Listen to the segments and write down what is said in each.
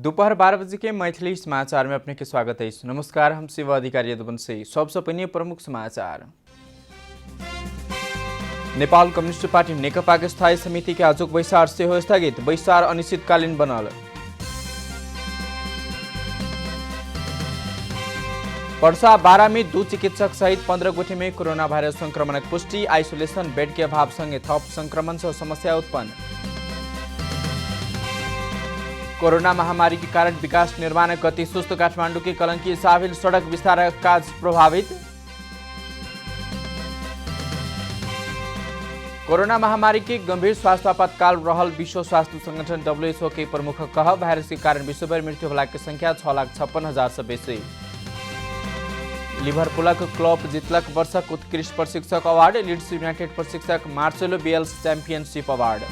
दोपहर 12 बजे के मैथिली समाचार में अपने के स्वागत है। नमस्कार, हम सेवा अधिकारी यदुवंशी। सबसे पहले प्रमुख समाचार। नेपाल कम्युनिस्ट पार्टी नेकपा के स्थायी समिति के आजको बैसार से हो स्थगित। बैसार अनिश्चितकालीन बनल। पर्सा 12 में 2 चिकित्सक सहित 15 गोठी में कोरोना भाइरस संक्रमण की पुष्टि। आइसोलेशन बेड के अभाव संगे थप संक्रमण से समस्या उत्पन्न। कोरोना महामारी के कारण विकास निर्माण गति सुस्त। काठमाडौँ की कलंकी साभिल सड़क विस्तार कार्य प्रभावित। कोरोना महामारी के गंभीर स्वास्थ्य आपातकाल रहल। विश्व स्वास्थ्य संगठन WHO के प्रमुख कह वायरस के कारण विश्वभर मृत्यु होला की संख्या 6,56,000 से बेसी। लिभरपूलक क्लब जितलक वर्षक उत्कृष्ट प्रशिक्षक अवार्ड। लीड्स यूनाइटेड प्रशिक्षक मार्सेलो बियल्स चैंपियनशिप अवार्ड।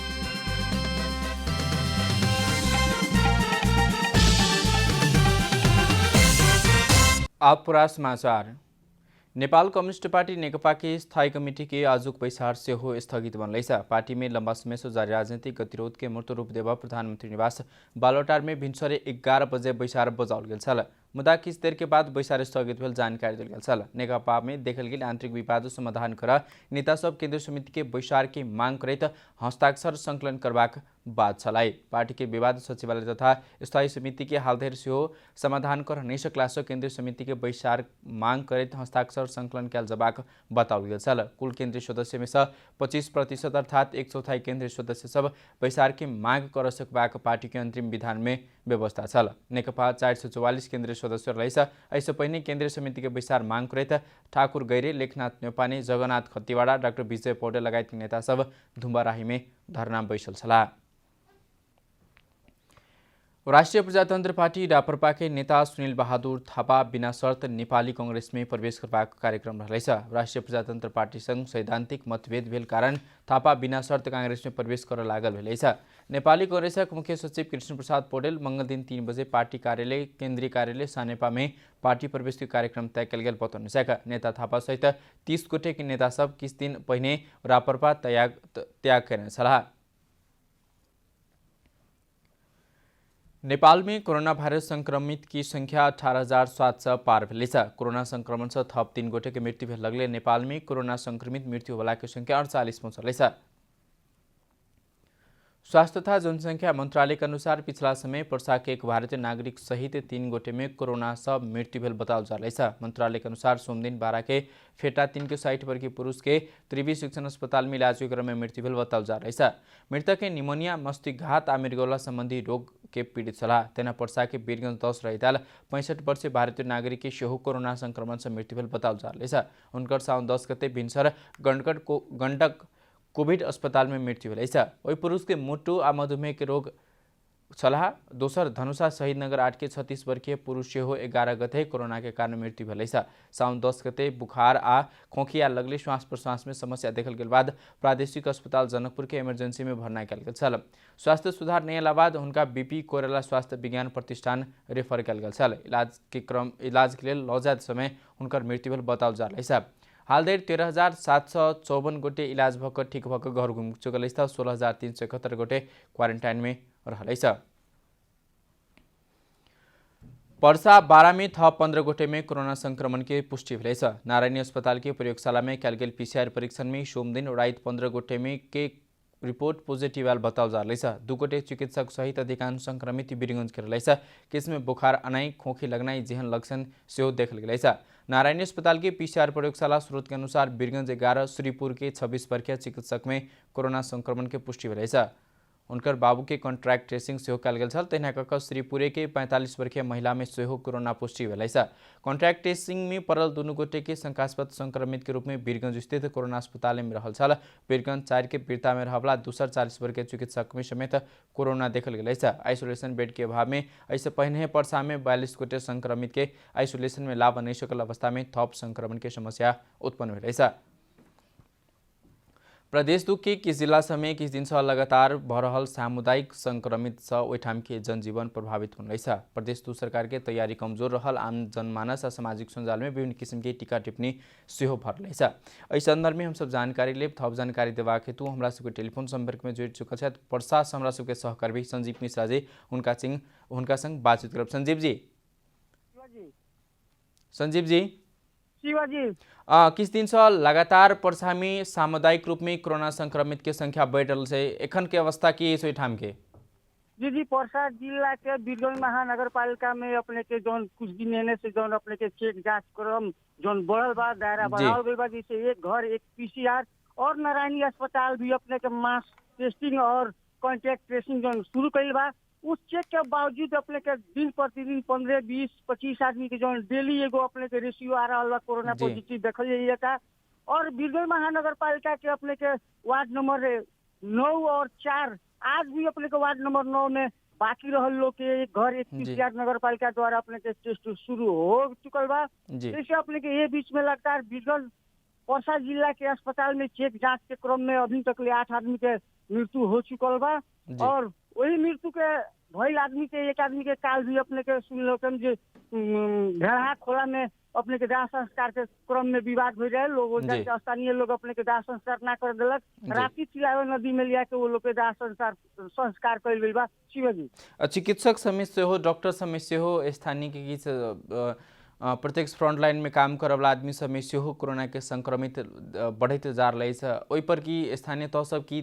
अब पूरा समाचार। नेपाल कम्युनिस्ट पार्टी नेकपा की स्थायी कमेटी के आजुक बैसार से हो स्थगित बनल। पार्टी में लंबा समय से जारी राजनीतिक गतिरोध के मूर्त रूप देवा प्रधानमंत्री निवास बालोटार में भिनसरे 11 बजे बैसार बजाओल गेल। मुदा किछ देर के बाद बैसार स्थगित भेल जानकारी दिल गेल। नेकपा में देखल गेल आंतरिक विवाद समाधान कर नेता सब केंद्रीय समिति के बैसार की मांग करैत हस्ताक्षर संकलन करबाक बात छलाइ। पार्टी के विवाद सचिवालय तथा स्थायी समिति के हालधेर से समाधान कर नहीं सकला से केंद्रीय समिति के बैसार मांग करैत हस्ताक्षर संकलन कैल जबाक बताओल गेल। कुल केंद्रीय सदस्य में से 25% अर्थात 1/4 केंद्रीय सदस्य सब बैसार की मांग कर सकबाक पार्टी के अंतरिम विधान में व्यवस्था छल। नेकपा 444 केंद्रीय सदस्य रहिस। ऐसे पहिने केंद्रीय समिति के बैसार मांग करैत ठाकुर गैरे, लेखनाथ न्यौपाने, जगन्नाथ खतिवाड़ा, डाक्टर विजय पौडेल लगायत नेता सब धुम्बाराही में धरना बैसल छला। राष्ट्रिय प्रजातन्त्र पार्टी राप्रपा के नेता सुनिल बहादुर थापा बिना शर्त नेपाली कांग्रेस में प्रवेश करबाक कार्यक्रम रहलैछ। राष्ट्रिय प्रजातन्त्र पार्टी संग सैद्धान्तिक मतभेद भेल कारण थापा बिना शर्त कांग्रेस में प्रवेश कर लागल भेलैछ। नेपाली कांग्रेसक मुख्य सचिव कृष्ण प्रसाद पौडेल मंगल दिन 3 बजे पार्टी कार्यालय केन्द्रीय कार्यालय सानेपा में पार्टी प्रवेश के कार्यक्रम तय कल गेल बताउनुसार नेता थापा सहित 30 गोटे के नेता सब किछ दिन पहिने राप्रपा त्याग करने छलाह। नेपाल में कोरोना भाइरस संक्रमित की संख्या 18,700 पार भेलैछ। कोरोना संक्रमण से थप 3 गोटे के मृत्यु भेल लगले नेपाल में कोरोना संक्रमित मृत्यु होला की संख्या 48 पहुंचलैछ। स्वास्थ्य तथा जनसंख्या मंत्रालय के अनुसार पिछला समय पर्सा के एक भारतीय नागरिक सहित 3 गोटे में कोरोना से मृत्यु भेल बताओल जालैछ। मंत्रालय के अनुसार सोमदिन 12 के फेटा 3 के 60 वर्गीय पुरुष के त्रिवी शिक्षण अस्पताल में इलाज के क्रम में मृत्यु भेल बताओल जालैछ। मृतक के निमोनिया, मस्तिष्कघात आ मृगौला संबंधी रोग के पीड़ित छलाह। तेना पर्सा के वीरगंज 10 रहिताल 65 वर्षीय भारतीय नागरिक के सेहो कोरोना संक्रमण से मृत्यु भेल बताओल जालैछ। उनकर साउन 10 गते भिनसर गण्डक कोभिड अस्पताल में मृत्यु भेलैछ। ओहि पुरुष के मुटु आ मधुमेह के रोग छलाह। दोसर धनुषा शहीदनगर 8 के 36 वर्षीय पुरुष सेहो 11 गते कोरोना के कारण मृत्यु भेलैछ। साउन 10 गते बुखार आ खोखिया लगले श्वास प्रश्वास में समस्या देखल गेल बाद प्रादेशिक अस्पताल जनकपुर के इमरजेंसी में भर्ना कयल गेल छल। स्वास्थ्य सुधार नहीं अयला बाद हुनका बीपी कोइराला स्वास्थ्य विज्ञान प्रतिष्ठान रेफर कयल गेल छल। इलाज के लेल लौ जात समय हुनकर मृत्यु भेल बताओल जालैछ। हाल धरि 13,754 गोटे इलाज भकर ठीक भकर घर घुम चुकल। 16,371 गोटे क्वारेन्टाइन में रहलैछ। पर्सा 12 में थप 15 गोटे में कोरोना संक्रमण की पुष्टि भेलैछ। नारायणी अस्पताल के प्रयोगशाला में कयल गेल PCR परीक्षण में सोमदिन रात 15 गोटे में के रिपोर्ट पॉजिटिव आयल बताओल जालैछ। 2 गोटे चिकित्सक सहित अधिकांश संक्रमित वीरगंज के रहलैछ। किसमें बुखार अनाई, खोखी लगनाई जेहन लक्षण सेहो देखल गेलैछ। नारायणी अस्पताल के PCR प्रयोगशाला स्रोत के अनुसार वीरगंज 11 श्रीपुर के 26 वर्षीय चिकित्सक में कोरोना संक्रमण के पुष्टि भेलैछ। उनकर बाबू के कॉन्ट्रैक्ट ट्रेसिंग सेहो कयल गेल छल। तहिना कऽ श्रीपुरे के 45 वर्षीय महिला में सेहो कोरोना पुष्टि भेलैछ। कॉन्ट्रैक्ट ट्रेसिंग में पड़ल 2 गोटे के शंकास्पद संक्रमित के रूप में वीरगंज स्थित कोरोना अस्पताल में रहल छल। वीरगंज 4 के पीड़िता में रहला दूसर 40 वर्षीय चिकित्सक में समेत कोरोना देखल गेलैछ। आइसोलेशन बेड के अभाव में ऐसे पहिने पर्सा में 42 गोटे संक्रमित के आइसोलेशन में लाभ नहीं सकल अवस्था में थप संक्रमण के समस्या उत्पन्न भेलैछ। प्रदेश दू के किस जिला समेत किस दिन से लगातार बढ़ रहल सामुदायिक संक्रमित से ओहिठाम के जनजीवन प्रभावित होने छ। प्रदेश दू सरकार के तैयारी कमजोर रहल, आम जनमानस आ सामाजिक सञ्जाल में विभिन्न किसिम के टीका टिप्पणी सेहो भरल छ। एहि संदर्भ में हम सब जानकारी लेब। थप जानकारी देबाक हेतु हमरा सबके टेलीफोन संपर्क में जुड़ चुकल छथि पर्सा से हमरा सबके सहकर्मी संजीव मिश्रा जी। हुनका संग बातचीत करब। संजीव जी शिवाजी किस दिन से लगातार पर्सा में सामुदायिक रूप में कोरोना संक्रमित के संख्या बढ़ रही है, एखन के अवस्था की है ठाम के? जी पर्सा जिला के बिरगंज महानगर पालिका में अपने के जौन कुछ दिन एने से जौन अपने के चेक जांच क्रम जौन बढ़ल बा, दायरा बढ़ावल गई बा, जैसे एक घर एक पीसीआर और नारायणी अस्पताल भी अपने के मास टेस्टिंग और कॉन्टैक्ट ट्रेसिंग जौन शुरू कइल बा। उस चेक के बावजूद अपने के दिन प्रतिदिन 15, 20, 25 आदमी के जौन डेली एगो अपने के रेशियो आ रहा कोरोना पॉजिटिव देखल जाइए था। और बिरगंज महानगर पालिका के अपने के वार्ड नंबर 9 और 4 आज भी अपने के वार्ड नंबर 9 में बाकी रहल लोग के एक घर एक पीसीआर नगर पालिका द्वारा अपने के टेस्ट शुरू हो चुकल बा। जैसे अपने के ये बीच में लगातार बिरगंज पर्सा जिला के अस्पताल में चेक जांच के क्रम में अभी तक 8 आदमी के मृत्यु हो चुकल बा। और वही मृत्यु के भइल आदमी के एक आदमी के काल भी अपने के सुन जे भेड़ा खोला में अपने के दाह संस्कार के क्रम में विवाद हो जाए, लोग स्थानीय लोग अपने के दाह संस्कार ना कर दिलक, राति चिलावे नदी में लिया के वो लोग के दाह संस्कार कइल गइल बा। शिवाजी चिकित्सक समिति से हो, डॉक्टर समिति से हो, स्थानीय के किस प्रत्यक्ष फ्रंटलाइन में काम करवला आदमी सब में सेहो कोरोना के संक्रमित बढ़ते जा रही है। ओहि पर की स्थानीय तह सब की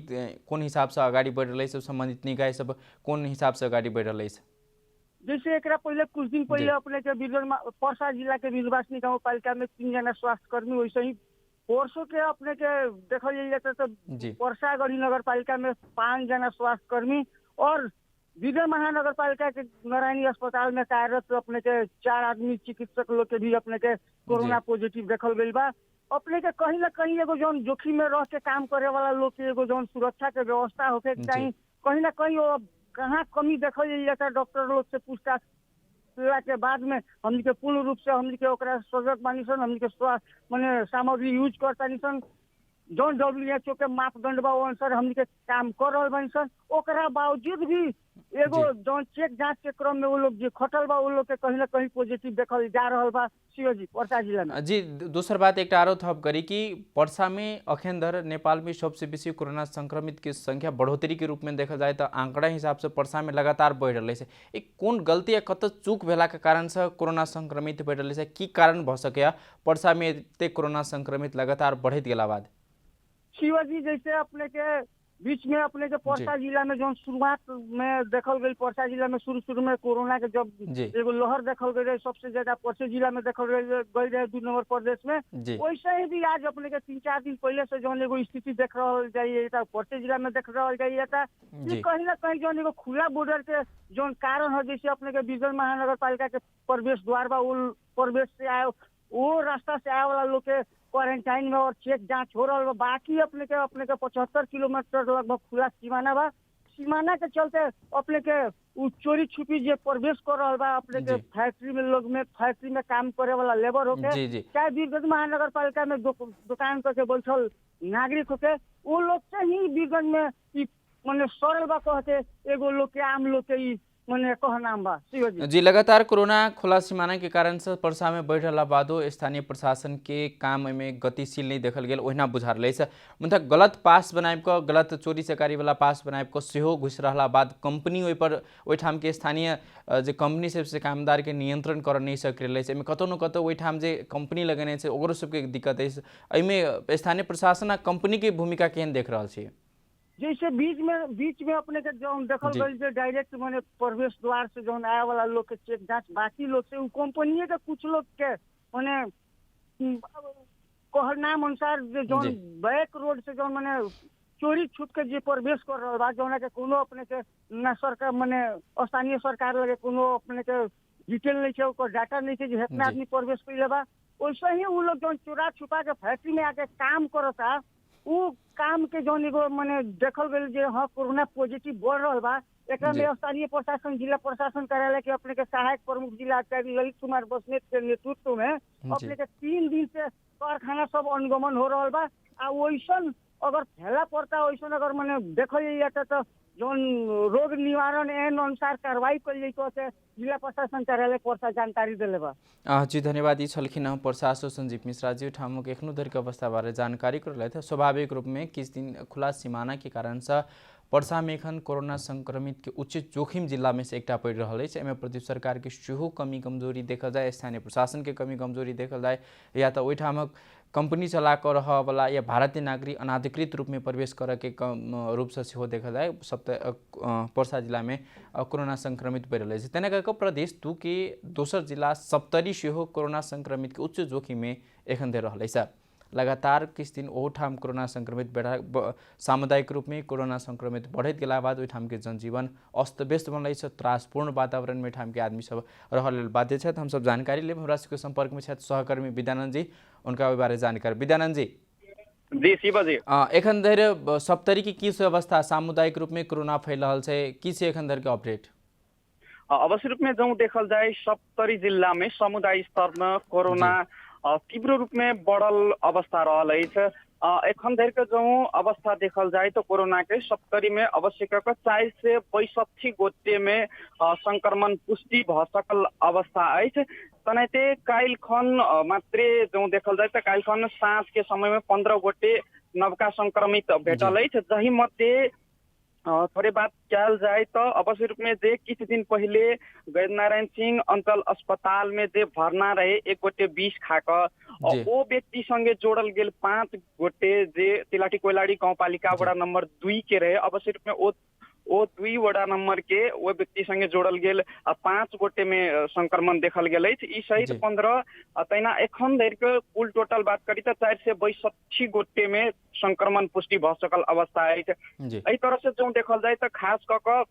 कौन हिसाब से आगाड़ी बढ़ रही है, संबंधित निकाय सब कौन हिसाब से आगाड़ी बढ़ रही है? जैसे एक पहले कुछ दिन पहले अपने के पर्सा जिला के निर्वाचनी गाँव पालिका में 3 जना स्वास्थ्य कर्मी, वैसे ही परसों के अपने के देखल जाए तो पर्सा गढ़ी नगर पालिका में 5 जना स्वास्थ्य कर्मी और बिरगंज महानगर पालिका के नारायणी अस्पताल में कार्यरत अपने के 4 आदमी चिकित्सक लोग के भी अपने के कोरोना पॉजिटिव देखल गई बा। अपने के कहीं ना कहीं एगो जौन जोखिम में रह के काम करे वाला लोग के एगो जौन सुरक्षा के व्यवस्था होके चाहिए, कहीं ना कहीं वो कहाँ कमी देखल जाता है। डॉक्टर लोग से पूछताछ के बाद में हमनी के पूर्ण रूप से हमनी के ओकरा सजग बानी सन, हमनी के माने सामग्री यूज करता सन, जौन WHO के मापदंड बा अनुसार हमनी के काम कर रहल बानी सन। ओकरा बावजूद भी एगो जौन चेक जांच के क्रम में वो लोग जे खटल बा वो लोग के कहीं ना कहीं पॉजिटिव देखल जा रहल बा। शिवजी पर्सा जिला में जी दूसर बात एक आरो थप करी कि पर्सा में अखन धर नेपाल में सबसे बेसी कोरोना संक्रमित की संख्या बढ़ोतरी के रूप में देखा जाए तो आंकड़ा हिसाब से पर्सा में लगातार बढ़ रही है। एक कौन गलती या कत चूक भेला के कारण से कोरोना संक्रमित बढ़ रही है, की कारण भ सके पर्सा में एते कोरोना संक्रमित लगातार बढ़त गेला बाद? शिवाजी जैसे अपने के बीच में अपने के पर्सा जिला में जो शुरुआत में देखल गई, पर्सा जिला में शुरू में कोरोना के जब एगो लहर देखल गई रहे, सबसे ज्यादा पर्सा जिला में देखल गई रहे 2 नंबर प्रदेश में। वैसे ही भी आज अपने के 3-4 दिन पहले से जो एगो स्थिति देख रहा जाइए पर्सा जिला में देख रहा जाइए कहीं ना कहीं जो एगो खुला बॉर्डर के जो कारण है, जैसे अपने के बिरगंज महानगर पालिका के प्रवेश द्वार बा, वो प्रवेश से आए वो रास्ता से आए वाला लोग के क्वारंटाइन में और चेक जांच हो रहा है। बाकी अपने के 75 किलोमीटर लगभग खुला सीमाना बा। सीमाना के चलते अपने के चोरी छुपी जे प्रवेश कर रहा बा अपने के फैक्ट्री में लोग में फैक्ट्री में काम करे वाला लेबर होके चाहे बिरगंज महानगर पालिका में दुकान करके बैठल नागरिक होके, वो लोग से ही बिरगंज में मैंने सरल बा कह के एगो लोग के आम लोग के मने कहनाम बा। जी लगातार कोरोना खुला सीमाना के कारण से पर्सा में बढ़ रहा बादो स्थानीय प्रशासन के काम में गतिशील नहीं देखल गेल, ओहिना बुझा रही है। मतलब गलत पास बनाब के, गलत चोरी चकारी वाला पास बनाब के सेहो घुस रहा बाद कंपनी ओहिठाम के स्थानीय जे कंपनी से कामदार के नियंत्रण कर नहीं सक रही है। कतौ न कतौ ओहिठाम जे कंपनी लगेने से ओकरो सबके दिक्कत है। एहिमे स्थानीय प्रशासन आ कंपनी के भूमिका केहन देख रहा है? जैसे बीच में अपने के जो देखल गई जो डायरेक्ट मैंने प्रवेश द्वार से जो आया वाला लोग के चेक जांच, बाकी लोग से कंपनी के कुछ लोग के मैंने कहनाम अनुसार जो बैक रोड से जो मैंने चोरी छूट के जे प्रवेश कर रहा बा, जो के कोनो अपने के न सरकार मैंने स्थानीय सरकार लगे कोनो अपने के डिटेल नहीं है, ओकर डाटा नहीं है जो इतना आदमी प्रवेश कर बा। वैसे ही वो लोग जो चोरा छुपा के फैक्ट्री में आके काम करता, वो काम के जो एगो मैंने देखल गई जे हाँ कोरोना पॉजिटिव बढ़ रहा बा। एक में स्थानीय प्रशासन जिला प्रशासन कार्यालय के अपने के सहायक प्रमुख जिला अधिकारी ललित कुमार बस्नेत के नेतृत्व में अपने के 3 दिन से कारखाना सब अनुगमन हो रहा बा। आ वैसन अगर फैला पड़ता वैसे अगर मैंने देखो तो जो रोग निवारण एन अनुसार कार्रवाई कल जिला प्रशासन कार्यालय पर्सा जानकारी दिले बा। जी धन्यवाद। यी छलखिन प्रशासक संजीव मिश्रा जी ठामुक एखनो धरि के अवस्था बारे जानकारी करले थे। स्वाभाविक रूप में किस दिन खुला सीमाना के कारण से पर्सा में एखन कोरोना संक्रमित के उच्च जोखिम जिला में से एकटा पड़ रहा है। एमे प्रदेश सरकार के सेहो कमी कमजोरी देखल जाए, स्थानीय प्रशासन के कमी कमजोरी देखल जाए, या तो ओहिठामक कंपनी चला कर रहा वाला या भारतीय नागरिक अनाधिकृत रूप में प्रवेश करे के रूप से सेहो देखल जाए पर्सा जिला में कोरोना संक्रमित बढ़ रहा है। तेना करके प्रदेश 2 के दोसर जिला सप्तरी सेहो कोरोना संक्रमित के उच्च जोखिम में एखन दे रहा है। लगातार किस दिन ओठाम कोरोना संक्रमित सामुदायिक रूप में कोरोना संक्रमित बढ़त गेला बाद ओठाम के जनजीवन अस्त व्यस्त बनल है। त्रासपूर्ण वातावरण में ठाम के आदमी सब रहल बाध्य है। हम सब जानकारी लेब। हमरा सबके संपर्क में सहकर्मी विद्यानंद जी, उनका बारे जानकारी। विद्यानंद जी जी शिवा जी, एखन धरि सप्तरी की अवस्था सामुदायिक रूप में कोरोना फैल रहा है, की से एखन धरि के अपडेट? अवश्य रूप में जो देखल जाए सप्तरी जिला में समुदाय स्तर में कोरोना तीव्र रूप में बढ़ल अवस्था रहा। एखन धरि के जो अवस्था देखल जाए तो कोरोना के सप्तरी में अवश्य 40 से 62 गोटे में संक्रमण पुष्टि भ सकल अवस्था है। तनाते काल खन मात्रे जो देखल जाए तो काल खन साँझ के समय में 15 गोटे नवका संक्रमित भेटल है। जही मध्य थोड़े बात कल जाए तो अवश्य रूप में जे किछ दिन पहले गैरनारायण सिंह अंचल अस्पताल में जे भर्ना रहे एक गोटे 20 खाक वो व्यक्ति संगे जोड़ल गेल 5 गोटे जे तिलाठी कोइलाड़ी गाउँपालिका वडा नंबर 2 के रहे। अवश्य रूप में वो 2 वडा नंबर के वो व्यक्ति संगे जोड़ल गेल 5 गोटे में संक्रमण देखल गेल है। सहित 15 तैना एखन धरि के कुल टोटल बात करी तो 4 से 62 गोटे में संक्रमण पुष्टि भ सकल अवस्था है। एहि तरह से जो देखल जाए तो खास क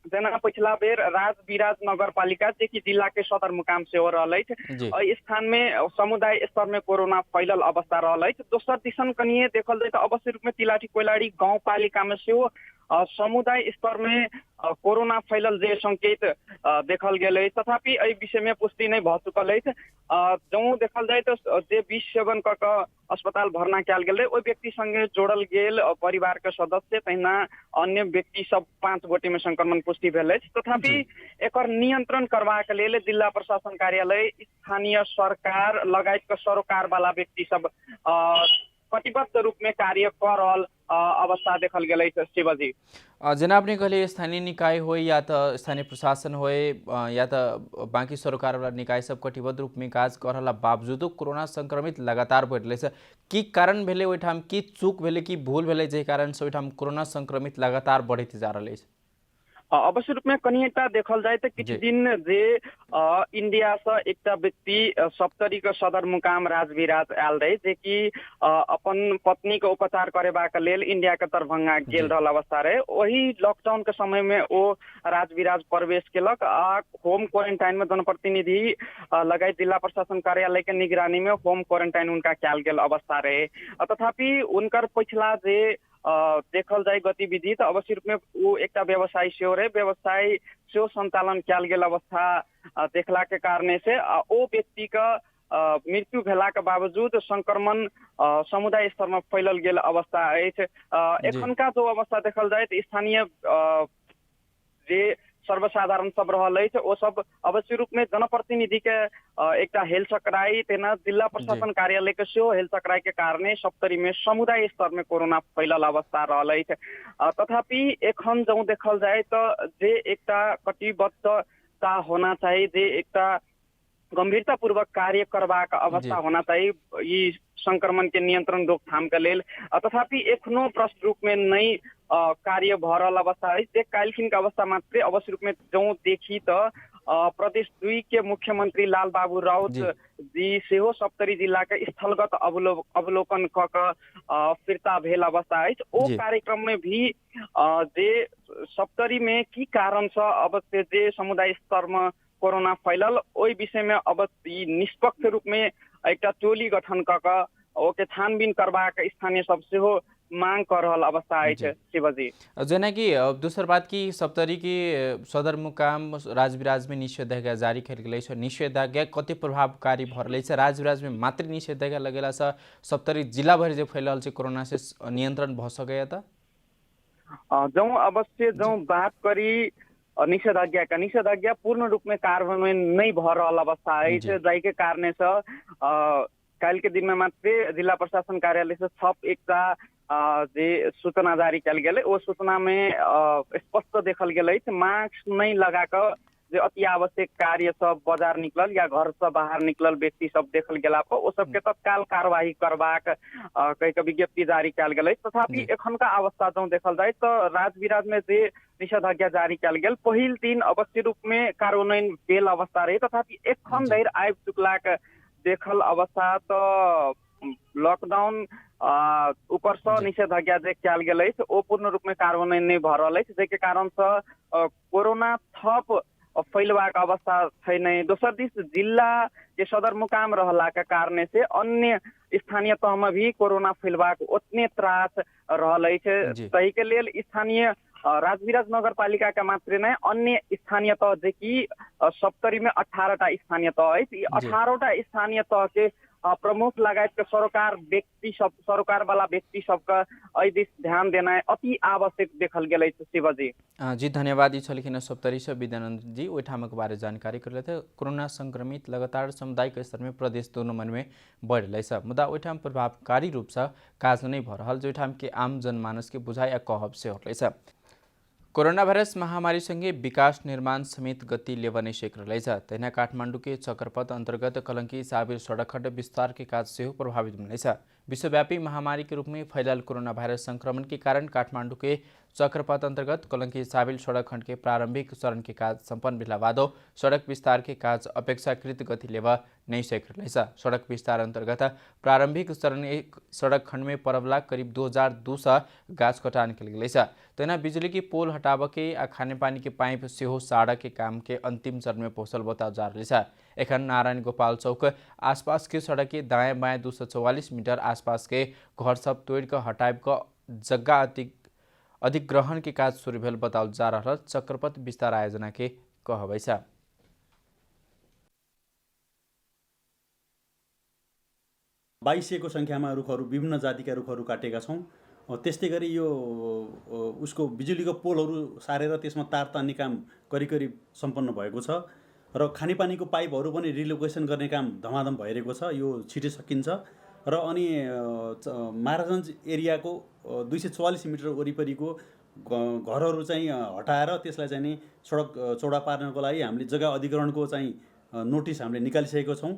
जना पिछला बेर राजविराज नगरपालिका जे कि जिला के सदर मुकाम से हो रहा है, स्थान में समुदाय स्तर में कोरोना फैलल अवस्था रहा है। दोसर दिशन कनिए देखल जाए तो अवश्य रूप में तिलाठी कोइलाड़ी गाउँपालिका में से समुदाय स्तर में कोरोना फैलल जे संकेत देखल गेल है। तथापि एहि विषय में पुष्टि नहीं भ चुकल है। जो देखल जाए तो जे 20 सेवन क अस्पताल भर्ना कल गेल ओहि व्यक्ति संगे जोड़ल गेल परिवार के सदस्य तहिना अन्य व्यक्ति सब 5 गोटे में संक्रमण पुष्टि भेल है। तथापि एकर नियंत्रण करबाक लेल जिला प्रशासन कार्यालय, स्थानीय सरकार लगायत के सरोकार वाला व्यक्ति सब कटिबद्ध रूप में कार्य कर रहल अवस्था देखल गेल है। शिवाजी जना आपने कहले स्थानीय निकाय हो या तो स्थानीय प्रशासन हो या तो बाकी सरकार वाला निकाय सब कटिबद्ध रूप में काज कर रहा बावजूदो कोरोना संक्रमित लगातार बढ़ रहे से की कारण भेले ओहिठाम की चूक भेले की भूल भेले जे कारण से ओहिठाम कोरोना संक्रमित लगातार बढ़ते जा रहा है? अवश्य रूप में कनिएटा देखल जाए तो किछ दिन जे इंडिया से एक व्यक्ति सप्तरी के सदर मुकाम राजविराज आयल रहे जे कि अपन पत्नी के उपचार करेबाक लेल इंडिया के दरभंगा गेल रहल अवस्था रहे। वही लॉकडाउन के समय में वो राजविराज प्रवेश केलक आ होम क्वारंटाइन में जनप्रतिनिधि लगायत जिला प्रशासन कार्यालय के निगरानी में होम क्वारंटाइन उनका कल गेल अवस्था रहे। तथापि उनकर पिछला जे देखल जाए गतिविधि तो अवश्य रूप में वो एक व्यवसाय से रहे, व्यवसाय से संचालन कल गेल अवस्था देखला के कारण से वो व्यक्ति का मृत्यु भेला के बावजूद संक्रमण समुदाय स्तर में फैलल गेल अवस्था है। एखनका जो अवस्था देखल जाए तो स्थानीय जे सर्वसाधारण सब रहा है वो सब अवश्य रूप में जनप्रतिनिधि के एक हेल्थ सकराई तेना जिला प्रशासन कार्यालय के सेहो हेल्थ सकराई के कारण सप्तरी में समुदाय स्तर में कोरोना फैलल अवस्था रहा है। तथापि एखन जो देखल जाए तो जे एक कटिबद्धता होना चाहिए, जे एक गंभीरता पूर्वक कार्य करबाक अवस्था होना चाहिए ये संक्रमण के नियंत्रण रोकथाम के लेल। तथापि एखनो प्रश्न रूप में नहीं कार्य भरल अवस्था है। जे कालखिन के अवस्था मात्र अवश्य रूप में जो देखी तो प्रदेश 2 के मुख्यमंत्री लाल बाबू राउत जी सेहो सप्तरी जिला के स्थलगत अवलोकन क फिरता भेल अवस्था है। ओ कार्यक्रम में भी जे सप्तरी में की कारण से अवश्य जे समुदाय स्तर में कोरोना फैलल ओहि विषय में अब निष्पक्ष रूप में एक टोली गठन क ओके छानबीन करबाक स्थानीय सब सेहो मांग कर रहल अवस्था अछि शिवजी। जेना कि दोसर बात कि सप्तरी के सदरमुकाम राजविराज में निषेधाज्ञा जारी कयल गेलै छ। निषेधाज्ञा कते प्रभावकारी भ रहलै छ? राजविराज में मात्र निषेधाज्ञा लगेला से सप्तरी जिला भरि जे फैलल छै कोरोना से नियंत्रण भ सकैया त? जौं अवश्य जौं बात करी निषेधाज्ञा पूर्ण रूप में कार्यान्वयन नहीं भ रहल अवस्था अछि, जाहि के कारणे से काल्हि के दिन में मात्र जिला प्रशासन कार्यालय से छप एकटा जे सूचना जारी कयल गेलै, ओ सूचना में स्पष्ट देखल गेलै मास्क नहीं लगा कर जे अति आवश्यक कार्य सब बाजार निकलल या घर से बाहर निकलल व्यक्ति सब देखल गेला पर ओ सबके तत्काल कार्यवाही करबाक कहि के विज्ञप्ति जारी कयल गेलै। तथापि एखनका अवस्था जौं देखल जाय तो राजविराज में जे निषेधाज्ञा जारी कयल गेल पहिल दिन अवश्य रूप में कार्यान्वयन भेल अवस्था रहे, तथापि एखन धरि आबि चुकलाक देखल अवस्था तो लॉकडाउन ऊपर से निषेधाज्ञा जे कयल गेल अछि ओ पूर्ण रूप में कार्यान्वयन नहीं भ रहल अछि, जाहि के कारण से कोरोना थप फैलबाक अवस्था छै नहीं। दोसर दिस जिला के सदरमुकाम रहला के कारणे से अन्य स्थानीय तह में भी कोरोना फैलबाक उतने त्रास रहल अछि। तहि के लेल स्थानीय राजविराज नगर पालिका के मात्र नहीं अन्य स्थानीय तह जे कि सप्तरी में 18टा स्थानीय तह अछि, 18टा स्थानीय तह के प्रमुख लगायत के सरोकार वाला व्यक्ति सबके एहि दिस ध्यान देना अति आवश्यक देखल गेल अछि शिवजी। जी धन्यवाद। ई छलखिन सप्तरी से विद्यानंद जी, ओहिठामक बारे जानकारी कर थे। कोरोना संक्रमित लगातार सामुदायिक स्तर में प्रदेश दोनों मन में बढ़ रहे छ, मुदा ओहिठाम प्रभावकारी रूप से काज नहीं भ रहल, जो ओहिठाम के आम जनमानस के बुझाइ आ कहब से हो रहे। कोरोना भाइरस महामारी संगे विकास निर्माण समेत गति लेवा नहीं सेक रहे छ। तहिना काठमाडौँ के चक्रपथ अंतर्गत कलंकी साबिर सड़क खंड विस्तार के काज से प्रभावित बने। विश्वव्यापी महामारी के रूप में फैलल कोरोना भाइरस संक्रमण के कारण काठमाडौँ के चक्रपथ अंतर्गत कलंकी साबिल सड़क खंड के प्रारंभिक चरण के काज संपन्न भेला बादो सड़क विस्तार के काज अपेक्षाकृत गति लेवा नहीं सेक रहे। सड़क विस्तार अंतर्गत प्रारंभिक चरण एक सड़क खंड में परवला करीब 2200 गाछ कटान कल गए। तहिना बिजली की पोल हटाव के आ खाने पानी के पाइप सेहो साड़ा के काम के अंतिम चरण में पहुंचल बताओ जा रही है। एखन नारायण गोपाल चौक आसपास के सड़क के दाएं बाएं 244 मीटर आसपास के घर सब तोड़ कर हटाब का जगह अधिग्रहण के काज शुरू भेल बताओ जा रहा चक्रपथ विस्तार आयोजना के कहबै छ। बाइसको संख्यामा रुखहरू विभिन्न जातिका रुखहरू काटेका छौँ। त्यस्तै गरी यो उसको बिजुलीको पोलहरू सारेर त्यसमा तार तान्ने काम करिब सम्पन्न भएको छ र खानेपानीको पाइपहरू पनि रिलोकेसन गर्ने काम धमाधम भइरहेको छ। यो छिटै सकिन्छ र अनि महाराजगञ्ज एरियाको 244 मिटर वरिपरिको घरहरू चाहिँ हटाएर त्यसलाई चाहिँ नि सडक चौडा पार्नको लागि हामीले जग्गा अधिग्रहणको चाहिँ नोटिस हामीले निकालिसकेको छौँ।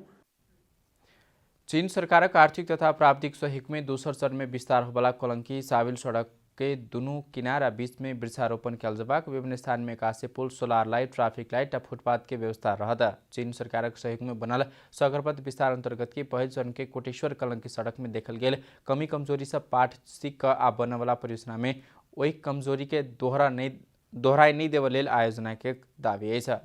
चीन सरकारक आर्थिक तथा प्राविधिक सहयोग में दोसर चरण में विस्तार होबला कलंकी साबिल सड़क के दोनों किनारा बीच में वृक्षारोपण कल जबाक विभिन्न स्थान में कासे पुल, सोलर लाइट, ट्राफिक लाइट और फुटपाथ के व्यवस्था रहता। चीन सरकारक सहयोग में बनल चक्रपथ विस्तार अंतर्गत के पहल चरण के कोटेश्वर कलंकी सड़क में देखल गेल कमी कमजोरी से पाठ सीख आ बनने वाला परियोजना में वही कमजोरी के दोहराई नहीं देवे लेल आयोजना के दावी है।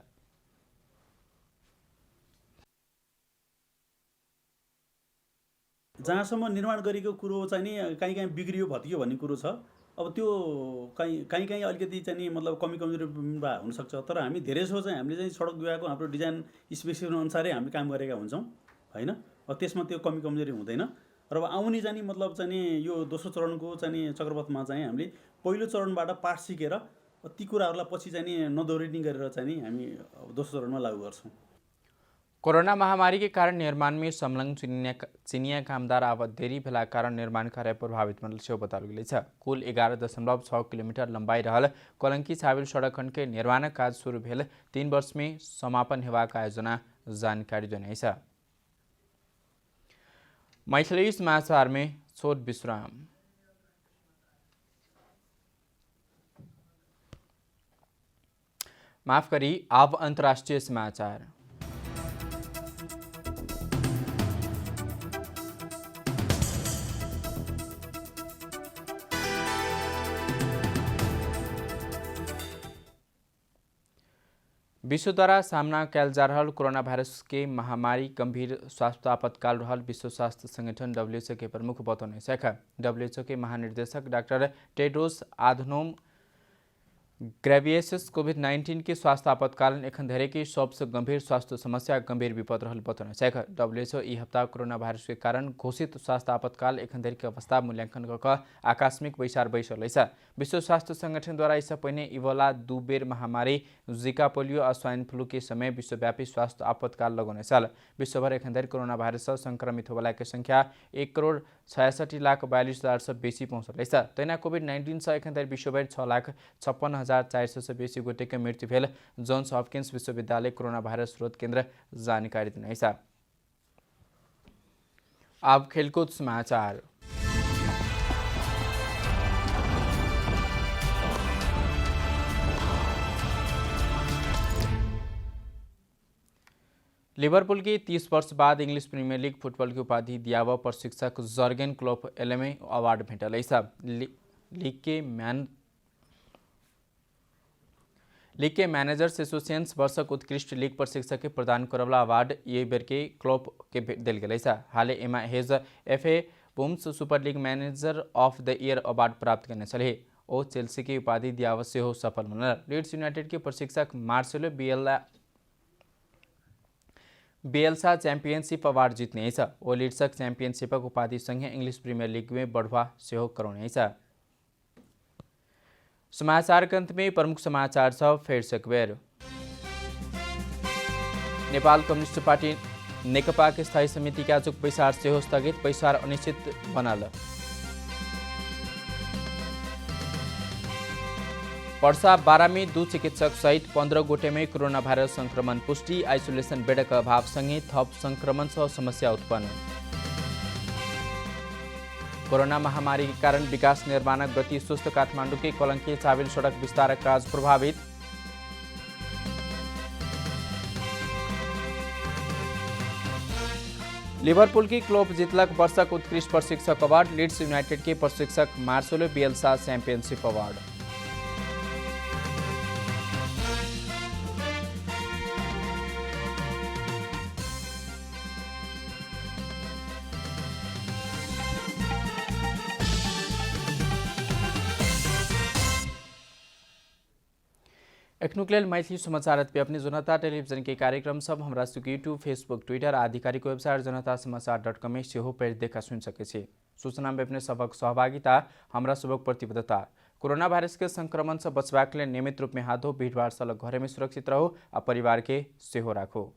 जहाँसम्म निर्माण गरेको कुरो चाहिँ नि कहीँ बिग्रियो भत्कियो भन्ने कुरो छ। अब त्यो कहीँ अलिकति चाहिँ नि मतलब कमी कमजोरी हुनसक्छ, तर हामी धेरैसो चाहिँ हामीले चाहिँ सडक विभागको हाम्रो डिजाइन स्पेसिफिकेसन अनुसारै हामीले काम गरेका हुन्छौँ हैन। त्यसमा त्यो कमी कमजोरी हुँदैन र अब आउने चाहिँ नि मतलब चाहिँ नि यो दोस्रो चरणको चाहिँ नि चक्रपथमा चाहिँ हामीले पहिलो चरणबाट पाठ सिकेर ती कुराहरूलाई पछि चाहिँ नि नदोहोरिने गरेर चाहिँ नि हामी दोस्रो चरणमा लागू गर्छौँ। कोरोना महामारी के कारण निर्माण में संलग्न चिनिया कामदार आवत देरी भेला कारण निर्माण कार्य प्रभावित बनल से बताओल गेल छ। कुल 11.6 किलोमीटर लंबाई रहल कलंकी साबिल सड़क खंड के निर्माण काज शुरू भेल 3 वर्ष में समापन हेबाक आयोजना जानकारी देने छ। मैथिली समाचार में छोट विश्राम। माफ करी, अब अंतर्राष्ट्रीय समाचार। विश्वद्वारा सामना कैल जा रहल कोरोना वायरस के महामारी गंभीर स्वास्थ्य आपातकाल रहल विश्व स्वास्थ्य संगठन WHO के प्रमुख बतौने शाखा WHO के महानिर्देशक डॉक्टर टेड्रोस आधनोम ग्रेवियस कोभिड-19 के स्वास्थ्य आपातकालीन एखन धरे की सबसे गंभीर स्वास्थ्य समस्या गंभीर विपद रहल बतौने शाखा WHO ई हप्ता कोरोना वायरस के कारण घोषित स्वास्थ्य आपातकाल एखन धरे के अवस्था मूल्यांकन क आकस्मिक बैसार बैसलैछ। विश्व स्वास्थ्य संगठन द्वारा इससे पहले इबोला 2 बेर महामारी जिका पोलियो और स्वाइन फ्लू के समय विश्वव्यापी स्वास्थ्य आपातकाल लगौने साल विश्वभर एखन धरि कोरोना वायरस से संक्रमित होने की संख्या 1,66,42,000 से बेसी पहुँचलैछ। तैना कोभिड-19 से एखन धरि विश्वभर 6,56,400 से बेसी गोटे के मृत्यु भेल जॉन्स हॉपकिंस विश्वविद्यालय कोरोना वायरस स्रोत केंद्र जानकारी दिनेछ। अब खेलकूद समाचार। लिवरपूल की 30 वर्ष बाद इंग्लिश प्रीमियर लीग फुटबॉल की उपाधि दियावा प्रशिक्षक जर्गेन क्लोप एलएमए अवार्ड भेटलैछ। लीग के मैनेजर्स एसोसिएशन वर्षक उत्कृष्ट लीग प्रशिक्षक के प्रदान करवला अवार्ड ये बेर के क्लोप के दिल गेलैछ। हाले Emma Hayes FA women's super league manager of the year award प्राप्त करने चले। ओ चेल्सी की उपाधि दियावा से हो सफल बनल। लीड्स यूनाइटेड के प्रशिक्षक मार्सेलो बिएल्सा चैंपियनशिप अवार्ड जीतने ओ लीड्सक चैंपियनशिप उपाधि संगे इंग्लिश प्रीमियर लीग में बढ़वा से कराने। समाचार के अंत में प्रमुख समाचार सब फेर से एक बेर। नेपाल कम्युनिस्ट पार्टी नेकपा के स्थायी समिति के आजुक बैसार से स्थगित, बैसार अनिश्चित बनल। पर्सा 12 में 2 चिकित्सक सहित 15 गोटे में कोरोना वायरस संक्रमण पुष्टि, आइसोलेशन बेड का अभाव संगे थप संक्रमण से समस्या उत्पन्न। कोरोना महामारी के कारण विकास निर्माण गति सुस्त, काठमाडौँ के कलंकी चाबिल सड़क विस्तार कार्य प्रभावित। लिवरपूल की क्लोप जीतलक वर्षक उत्कृष्ट प्रशिक्षक अवार्ड, लीड्स यूनाइटेड के प्रशिक्षक मार्सेलो बिएल्सा चैंपियनशिप अवार्ड। एखनुक लेल मैथिली समाचार पे अपनी जनता टेलीविजन के कार्यक्रम सब हमरा सबके यूट्यूब, फेसबुक, ट्विटर आधिकारिक वेबसाइट जनतासमाचार.com में सेहो पढ़ि देखा सुनि सके छी। सूचना में अपने सबक सहभागिता, हमरा सबक प्रतिबद्धता। कोरोना वायरस के संक्रमण से बचबाक लेल नियमित रूप में हाथ धो, भीड़ भाड़ से घरे में सुरक्षित रहो आ परिवार के सेहो राखो।